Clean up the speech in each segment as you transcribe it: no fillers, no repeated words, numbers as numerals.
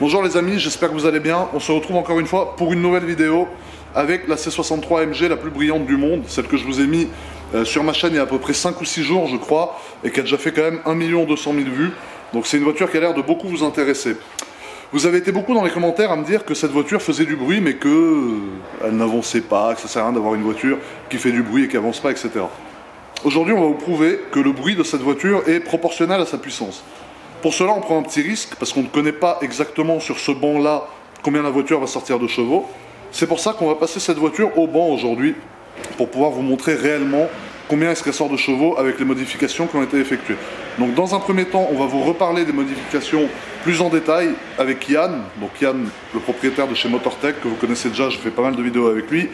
Bonjour les amis, j'espère que vous allez bien. On se retrouve encore une fois pour une nouvelle vidéo avec la C63 AMG la plus brillante du monde, celle que je vous ai mis sur ma chaîne il y a à peu près 5 ou 6 jours je crois, et qui a déjà fait quand même 1 200 000 vues. Donc c'est une voiture qui a l'air de beaucoup vous intéresser. Vous avez été beaucoup dans les commentaires à me dire que cette voiture faisait du bruit mais qu'elle n'avançait pas, que ça sert à rien d'avoir une voiture qui fait du bruit et qui avance pas, etc. Aujourd'hui on va vous prouver que le bruit de cette voiture est proportionnel à sa puissance. Pour cela, on prend un petit risque parce qu'on ne connaît pas exactement sur ce banc-là combien la voiture va sortir de chevaux. C'est pour ça qu'on va passer cette voiture au banc aujourd'hui pour pouvoir vous montrer réellement combien est-ce qu'elle sort de chevaux avec les modifications qui ont été effectuées. Donc dans un premier temps, on va vous reparler des modifications plus en détail avec Yann. Donc Yann, le propriétaire de chez Motortech, que vous connaissez déjà, je fais pas mal de vidéos avec lui,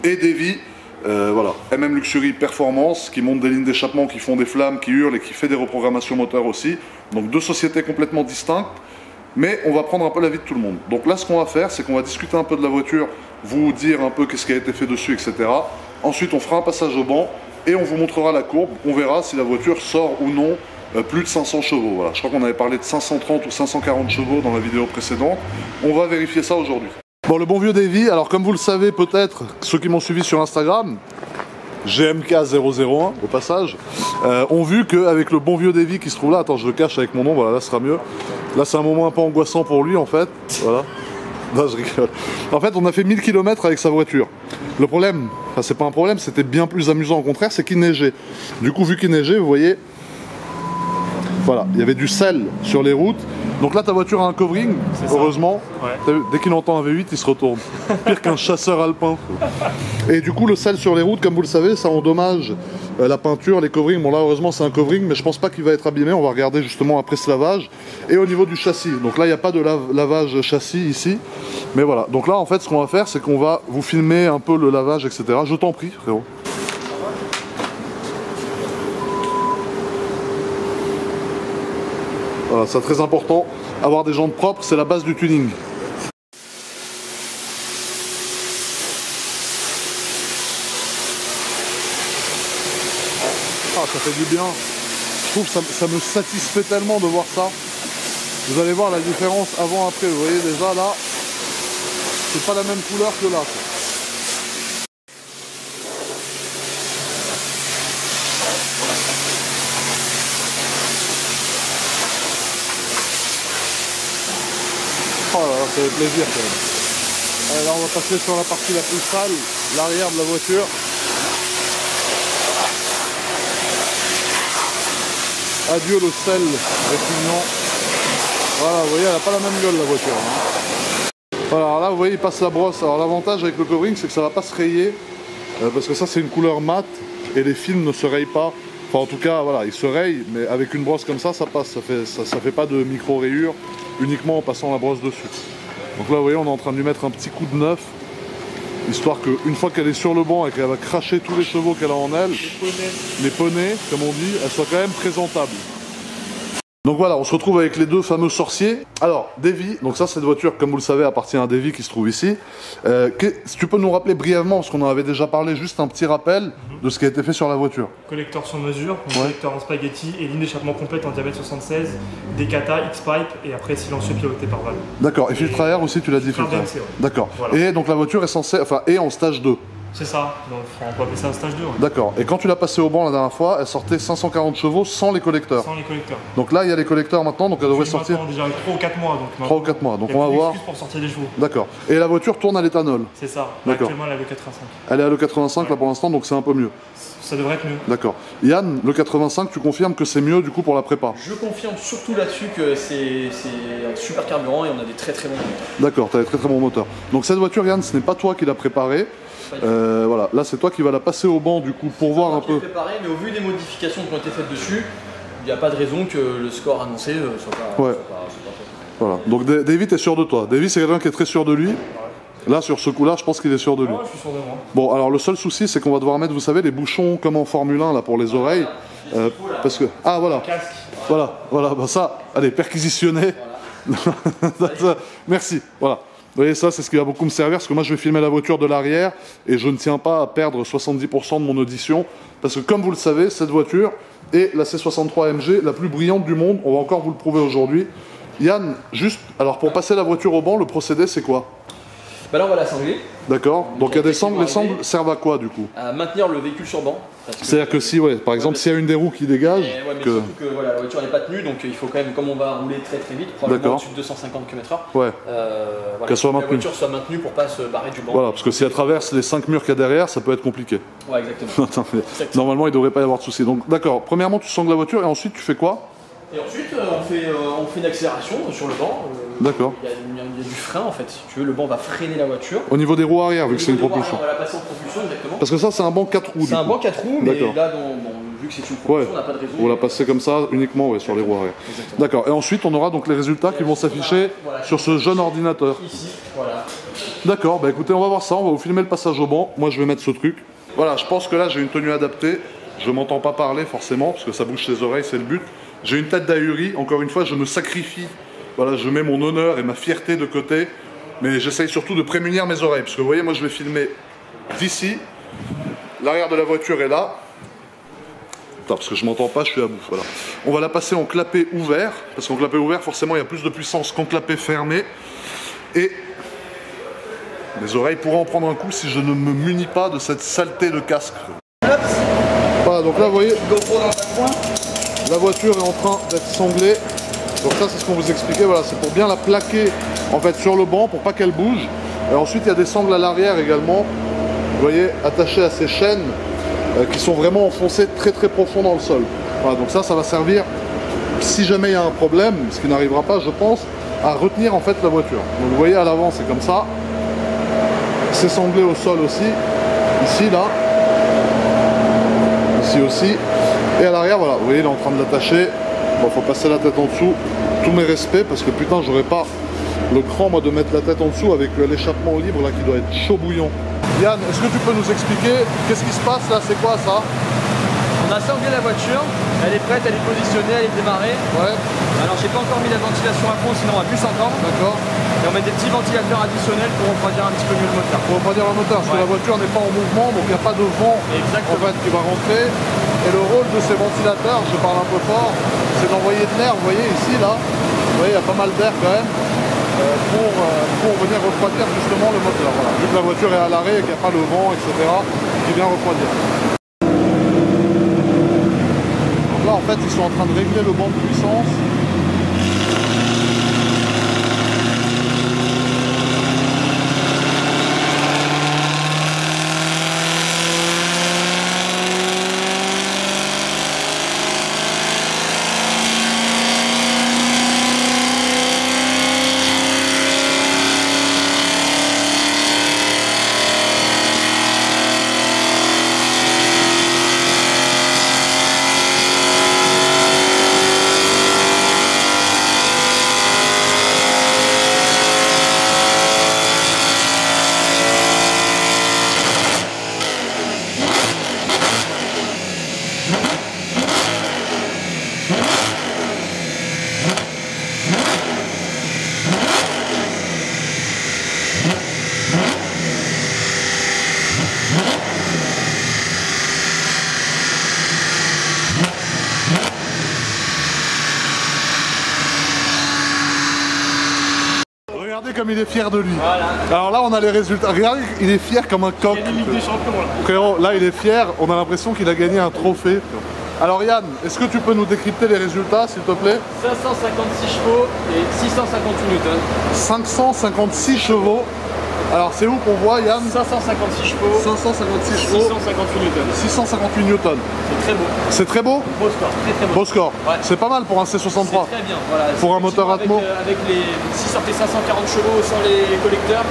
et Davy. Voilà, MM Luxury Performance qui monte des lignes d'échappement, qui font des flammes, qui hurlent et qui fait des reprogrammations moteurs aussi. Donc deux sociétés complètement distinctes, mais on va prendre un peu l'avis de tout le monde. Donc là ce qu'on va faire, c'est qu'on va discuter un peu de la voiture, vous dire un peu qu'est-ce qui a été fait dessus, etc. Ensuite on fera un passage au banc et on vous montrera la courbe, on verra si la voiture sort ou non plus de 500 chevaux. Voilà. Je crois qu'on avait parlé de 530 ou 540 chevaux dans la vidéo précédente. On va vérifier ça aujourd'hui. Bon, le bon vieux Davy, alors comme vous le savez peut-être, ceux qui m'ont suivi sur Instagram, GMK001 au passage, ont vu qu'avec le bon vieux Davy qui se trouve là, attends je le cache avec mon nom, voilà là ce sera mieux. Là c'est un moment un peu angoissant pour lui en fait, voilà. Non je rigole. En fait on a fait 1000 km avec sa voiture. Le problème, enfin c'est pas un problème, c'était bien plus amusant au contraire, c'est qu'il neigeait. Du coup vu qu'il neigeait, vous voyez, voilà, il y avait du sel sur les routes. Donc là ta voiture a un covering, heureusement. Ouais. Dès qu'il entend un V8 il se retourne. Pire qu'un chasseur alpin. Et du coup le sel sur les routes, comme vous le savez, ça endommage la peinture, les coverings. Bon là heureusement c'est un covering, mais je pense pas qu'il va être abîmé. On va regarder justement après ce lavage. Et au niveau du châssis, donc là il n'y a pas de lavage châssis ici. Mais voilà, donc là en fait ce qu'on va faire c'est qu'on va vous filmer un peu le lavage, etc. Je t'en prie frérot. Voilà, c'est très important, avoir des jantes propres, c'est la base du tuning. Ah, ça fait du bien. Je trouve que ça me satisfait tellement de voir ça. Vous allez voir la différence avant-après. Vous voyez déjà là, c'est pas la même couleur que là. Oh là là, ça fait plaisir quand même. Alors là on va passer sur la partie la plus sale, l'arrière de la voiture. Adieu le sel répugnant. Voilà, vous voyez, elle n'a pas la même gueule la voiture. Hein. Voilà, alors là vous voyez il passe la brosse. Alors l'avantage avec le covering c'est que ça ne va pas se rayer. Parce que ça c'est une couleur mate et les films ne se rayent pas. Enfin en tout cas voilà, ils se rayent, mais avec une brosse comme ça, ça passe. Ça fait pas de micro rayures. Uniquement en passant la brosse dessus. Donc là vous voyez on est en train de lui mettre un petit coup de neuf, histoire qu'une fois qu'elle est sur le banc et qu'elle va cracher tous les chevaux qu'elle a en elle, les poneys comme on dit, elle soit quand même présentable. Donc voilà, on se retrouve avec les deux fameux sorciers. Alors, Davy, donc ça cette voiture comme vous le savez appartient à Davy qui se trouve ici. Si tu peux nous rappeler brièvement, parce qu'on en avait déjà parlé, juste un petit rappel de ce qui a été fait sur la voiture. Collecteur sur mesure, collecteur en spaghetti et ligne d'échappement complète en diamètre 76, Decata, X-Pipe et après silencieux piloté par valve. D'accord, et filtre à air aussi tu l'as dit, filtre à air. Ouais. D'accord, voilà. Et donc la voiture est censée, enfin est en stage 2. C'est ça, donc on peut appeler ça un stage 2. Ouais. D'accord, et quand tu l'as passé au banc la dernière fois, elle sortait 540 chevaux sans les collecteurs. Sans les collecteurs. Donc là il y a les collecteurs maintenant, donc elle devrait sortir. Déjà 3 ou 4 mois. Donc 3 ou 4 mois, donc on va voir. Pour sortir des chevaux. D'accord, et la voiture tourne à l'éthanol. C'est ça, actuellement elle est à l'E85. Elle est à l'E85 là pour l'instant, donc c'est un peu mieux. Ça devrait être mieux. D'accord. Yann, le 85, tu confirmes que c'est mieux du coup pour la prépa? Je confirme surtout là-dessus que c'est un super carburant et on a des très bons moteurs. D'accord, tu as des très bons moteurs. Donc cette voiture, Yann, ce n'est pas toi qui l'as préparée. Voilà, là c'est toi qui vas la passer au banc du coup pour voir un peu. Préparé, mais au vu des modifications qui ont été faites dessus, il n'y a pas de raison que le score annoncé soit pas. Ouais. Voilà. Donc Davy, t'es sûr de toi. Davy, c'est quelqu'un qui est très sûr de lui. Là, sur ce coup-là, je pense qu'il est sûr de lui. Ouais, je suis sûr de moi. Bon, alors le seul souci, c'est qu'on va devoir mettre, vous savez, les bouchons comme en Formule 1 là pour les oreilles. Parce que. Ah, voilà. Voilà, bah ça, allez, perquisitionner. Voilà. Merci, voilà. Vous voyez, ça, c'est ce qui va beaucoup me servir, parce que moi, je vais filmer la voiture de l'arrière, et je ne tiens pas à perdre 70% de mon audition, parce que comme vous le savez, cette voiture est la C63 AMG la plus brillante du monde. On va encore vous le prouver aujourd'hui. Yann, juste, alors pour passer la voiture au banc, le procédé c'est quoi? Bah là on va la sangler. D'accord. Donc il y a des sangles, les sangles servent à quoi du coup? À maintenir le véhicule sur banc. C'est-à-dire que si, ouais, par exemple, s'il y a une des roues qui dégage, mais surtout que voilà, la voiture n'est pas tenue, donc il faut quand même, comme on va rouler très très vite, probablement au-dessus de 250 km/h, ouais. Voilà, qu'elle soit maintenue. La voiture soit maintenue pour pas se barrer du banc. Voilà, parce que si elle traverse les 5 murs qu'il y a derrière, ça peut être compliqué. Ouais, exactement. Attends, normalement, il ne devrait pas y avoir de soucis. Donc, d'accord, premièrement, tu sangles la voiture et ensuite, tu fais quoi? Et ensuite, on fait une accélération sur le banc. D'accord. Il y a du frein en fait, si tu veux, le banc va freiner la voiture. Au niveau des roues arrière, vu que c'est une propulsion. On va la passer en propulsion, exactement. Parce que ça, c'est un banc 4 roues. C'est un banc 4 roues, mais là, vu que c'est une propulsion, ouais. on n'a pas de raison. On l'a passer comme ça uniquement ouais, sur les roues arrière. D'accord. Et ensuite, on aura donc les résultats qui vont s'afficher sur ce jeune ordinateur. Ici, voilà. D'accord. Bah écoutez, on va voir ça. On va vous filmer le passage au banc. Moi, je vais mettre ce truc. Voilà, je pense que là, j'ai une tenue adaptée. Je m'entends pas parler forcément, parce que ça bouge les oreilles, c'est le but. J'ai une tête d'ahuri. Encore une fois, je me sacrifie. Voilà, je mets mon honneur et ma fierté de côté. Mais j'essaye surtout de prémunir mes oreilles. Parce que vous voyez, moi, je vais filmer d'ici. L'arrière de la voiture est là. Attends, parce que je m'entends pas, je suis à bout. Voilà. On va la passer en clapet ouvert. Parce qu'en clapet ouvert, forcément, il y a plus de puissance qu'en clapet fermé. Et mes oreilles pourraient en prendre un coup si je ne me munis pas de cette saleté de casque. Voilà, donc là, vous voyez, la voiture est en train d'être sanglée. Donc ça, c'est ce qu'on vous expliquait. Voilà, c'est pour bien la plaquer en fait sur le banc pour pas qu'elle bouge. Et ensuite, il y a des sangles à l'arrière également. Vous voyez, attachées à ces chaînes qui sont vraiment enfoncées très très profond dans le sol. Voilà, donc ça va servir, si jamais il y a un problème, ce qui n'arrivera pas, je pense, à retenir en fait la voiture. Donc vous voyez, à l'avant, c'est comme ça. C'est sanglé au sol aussi. Ici, là. Ici aussi. Et à l'arrière, voilà, vous voyez, il est en train de l'attacher. Bon, faut passer la tête en dessous. Tous mes respects, parce que putain, j'aurais pas le cran, moi, de mettre la tête en dessous avec l'échappement libre, là, qui doit être chaud bouillant. Yann, est-ce que tu peux nous expliquer qu'est-ce qui se passe, là? C'est quoi, ça? On a sanglé la voiture. Elle est prête, elle est positionnée, elle est démarrée. Ouais. Alors, j'ai pas encore mis la ventilation à fond, sinon on va plus s'entendre. D'accord. Et on met des petits ventilateurs additionnels pour refroidir un petit peu mieux le moteur. Pour refroidir le moteur, parce que la voiture n'est pas en mouvement, donc il n'y a pas de vent en fait, qui va rentrer. Et le rôle de ces ventilateurs, je parle un peu fort, c'est d'envoyer de l'air, vous voyez ici, là, vous voyez, il y a pas mal d'air quand même, pour venir refroidir justement le moteur. Voilà. Vu que la voiture est à l'arrêt et qu'il n'y a pas le vent, etc., qui vient refroidir. Donc là, en fait, ils sont en train de régler le banc de puissance. Regardez comme il est fier de lui. Voilà. Alors là, on a les résultats. Regardez, il est fier comme un coq. Il y a une Ligue des Champions là. Frérot, là, il est fier. On a l'impression qu'il a gagné un trophée. Alors Yann, est-ce que tu peux nous décrypter les résultats, s'il te plaît? 556 chevaux et 658 newtons. 556 chevaux. Alors c'est où qu'on voit, Yann? 556 chevaux. 556 chevaux. 658 newtons. 658 newtons. C'est très beau. C'est très beau? Beau score, très très beau. Beau score. Ouais. C'est pas mal pour un C63. C'est très bien. Voilà. Pour un moteur Atmo. Avec les 6 sorties 540 chevaux sans les collecteurs,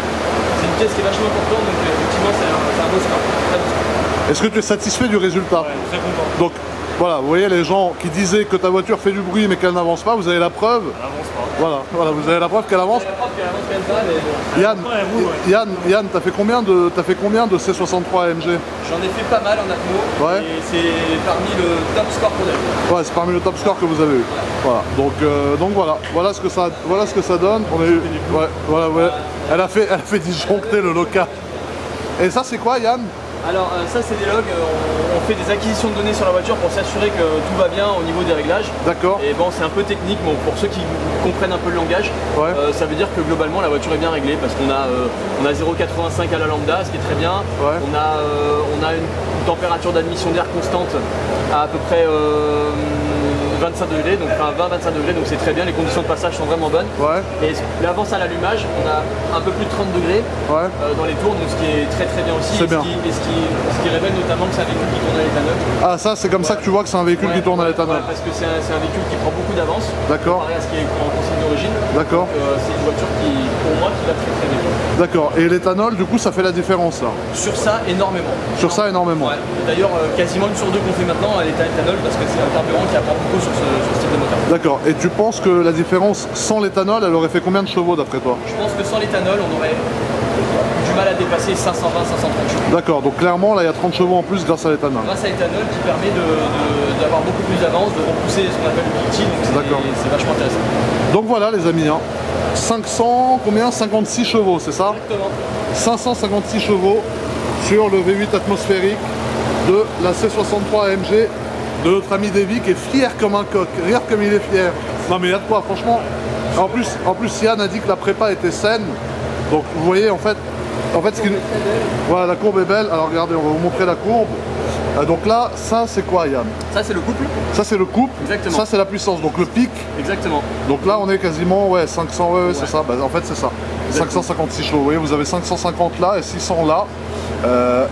c'est une pièce qui est vachement importante, donc effectivement c'est un beau score. Très beau score. Est-ce que tu es satisfait du résultat? Ouais, très content. Donc voilà, vous voyez les gens qui disaient que ta voiture fait du bruit mais qu'elle n'avance pas, vous avez la preuve. Elle avance pas. Voilà, vous avez la preuve qu'elle avance. La preuve qu'elle avance quand même pas, mais bon. Yann, t'as fait combien de C63 AMG? J'en ai fait pas mal en Atmo. Ouais. Et c'est parmi le top score qu'on a eu. Ouais, c'est parmi le top score que vous avez eu. Voilà. Donc voilà ce que ça donne. On a eu. Ouais. Elle a fait disjoncter le local. Et ça c'est quoi, Yann? Alors ça c'est des logs, on fait des acquisitions de données sur la voiture pour s'assurer que tout va bien au niveau des réglages. D'accord. Et bon c'est un peu technique, bon, pour ceux qui comprennent un peu le langage, Ouais. ça veut dire que globalement la voiture est bien réglée parce qu'on a 0,85 à la lambda, ce qui est très bien. Ouais. On a une température d'admission d'air constante à peu près 25 degrés, donc enfin 20-25 degrés, donc c'est très bien, les conditions de passage sont vraiment bonnes. Ouais. Et l'avance à l'allumage, on a un peu plus de 30 degrés Ouais. dans les tours, donc ce qui est très très bien aussi. C'est Et bien. ce qui révèle notamment que c'est un véhicule qui tourne à l'éthanol. Ah, ça, c'est comme ça que tu vois que c'est un véhicule qui tourne à l'éthanol. Ouais, parce que c'est un véhicule qui prend beaucoup d'avance D'accord. comparé à ce qui est en consigne d'origine. D'accord. C'est une voiture qui, pour moi, qui va très très bien. D'accord. Et l'éthanol, du coup, ça fait la différence là. Sur ça, énormément. Sur ça, énormément. Ouais. D'ailleurs, quasiment une sur deux qu'on fait maintenant, elle est à l'éthanol parce que c'est un carburant qui apporte beaucoup sur ce type de moteur. D'accord. Et tu penses que la différence sans l'éthanol, elle aurait fait combien de chevaux d'après toi? Je pense que sans l'éthanol, on aurait du mal à dépasser 520-530 chevaux. D'accord. Donc clairement, là, il y a 30 chevaux en plus grâce à l'éthanol. Grâce à l'éthanol qui permet d'avoir beaucoup plus d'avance, de repousser ce qu'on appelle le kick, donc c'est vachement intéressant. Donc voilà les amis, hein. 500, combien? 56 chevaux, c'est ça? Exactement. 556 chevaux sur le V8 atmosphérique de la C63 AMG de notre ami Davy qui est fier comme un coq. Regarde comme il est fier. Non mais il y a de quoi, franchement. En plus Yann a dit que la prépa était saine. Donc vous voyez en fait ce qui... Voilà, la courbe est belle. Alors regardez, on va vous montrer la courbe. Donc là, ça c'est quoi Yann? Ça c'est le couple. Ça c'est le couple. Exactement. Ça c'est la puissance, donc le pic. Exactement. Donc là on est quasiment 500, ouais. C'est ça, bah, en fait c'est ça. Exactement. 556 chevaux, vous voyez, vous avez 550 là et 600 là.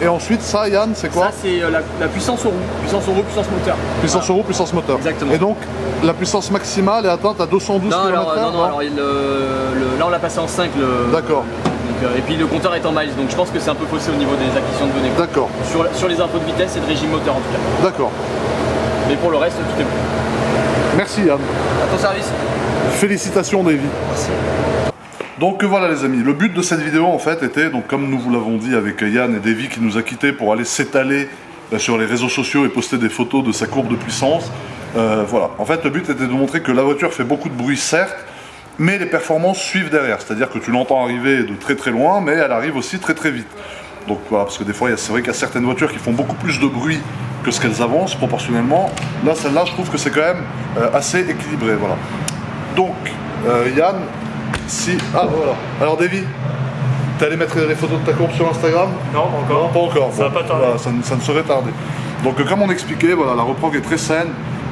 Et ensuite ça Yann, c'est quoi? Ça c'est la puissance au roue, puissance moteur. Puissance Voilà. euro, puissance moteur. Exactement. Et donc la puissance maximale est atteinte à 212 Non, km/h. alors là on l'a passé en 5 D'accord. et puis le compteur est en miles, donc je pense que c'est un peu faussé au niveau des acquisitions de données. D'accord. Sur les infos de vitesse et de régime moteur en tout cas. D'accord. Mais pour le reste, tout est bon. Merci Yann. À ton service. Félicitations Davy. Merci. Donc voilà les amis, le but de cette vidéo en fait était, donc comme nous vous l'avons dit avec Yann et Davy qui nous a quittés pour aller s'étaler sur les réseaux sociaux et poster des photos de sa courbe de puissance. Voilà, en fait le but était de montrer que la voiture fait beaucoup de bruit certes, mais les performances suivent derrière, c'est-à-dire que tu l'entends arriver de très très loin, mais elle arrive aussi très très vite. Donc voilà, parce que des fois c'est vrai qu'il y a certaines voitures qui font beaucoup plus de bruit que ce qu'elles avancent proportionnellement. Là celle-là je trouve que c'est quand même assez équilibré, voilà. Donc Yann, si... Ah voilà, alors Davy, t'es allé mettre les photos de ta courbe sur Instagram? Non, pas encore. Non, pas encore. Ça va pas tarder. Voilà, ça ne saurait tarder. Donc comme on expliquait, voilà, la reprog est très saine.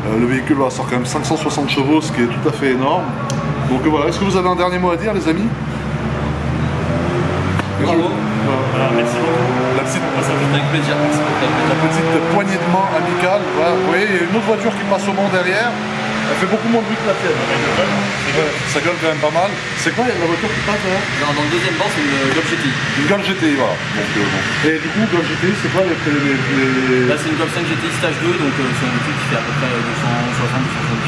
Le véhicule sort quand même 560 chevaux, ce qui est tout à fait énorme. Donc voilà, est-ce que vous avez un dernier mot à dire les amis? Bravo. Voilà, merci beaucoup. La petite, Avec plaisir. la petite poignée de main amicale. Voilà. Vous voyez, il y a une autre voiture qui passe au Mans derrière. Elle fait beaucoup moins de bruit que la tienne. Ouais, ça gueule quand même pas mal. C'est quoi la voiture qui passe là? Dans le deuxième banc, c'est une Golf GTI. Une Golf GTI, voilà. Donc, bon. Et du coup, Golf GTI, c'est quoi les... Là, c'est une Golf 5 GTI Stage 2, donc c'est un véhicule qui fait à peu près 260-270 chevaux.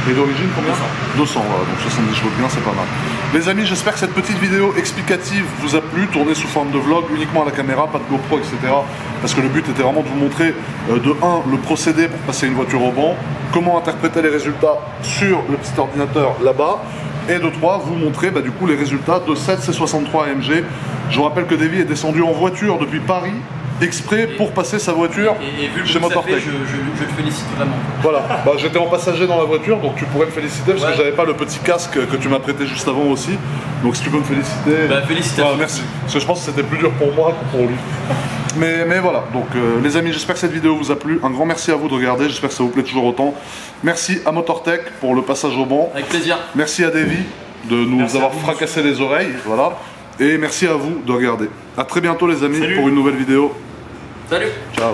Et d'origine combien? 200. 200, voilà, donc 70 chevaux de bien, c'est pas mal. Les amis, j'espère que cette petite vidéo explicative vous a plu, tournée sous forme de vlog, uniquement à la caméra, pas de GoPro, etc. Parce que le but était vraiment de vous montrer, de 1, le procédé pour passer une voiture au banc, comment interpréter les résultats sur le petit ordinateur là-bas, et de 3, vous montrer du coup les résultats de cette C63 AMG. Je vous rappelle que Davy est descendu en voiture depuis Paris, exprès pour passer sa voiture Et vu le chez bruit que ça fait, Motortech. je le félicite vraiment. Voilà, j'étais en passager dans la voiture, donc tu pourrais me féliciter parce que j'avais pas le petit casque que tu m'as prêté juste avant aussi. Donc si tu peux me féliciter. Félicitations. Voilà, merci. Parce que je pense que c'était plus dur pour moi que pour lui. Mais voilà, donc les amis, j'espère que cette vidéo vous a plu. Un grand merci à vous de regarder, j'espère que ça vous plaît toujours autant. Merci à Motortech pour le passage au banc. Avec plaisir. Merci à Davy de nous avoir fracassé les oreilles. Voilà. Et merci à vous de regarder. A très bientôt les amis. Salut. Pour une nouvelle vidéo. Salut. Ciao.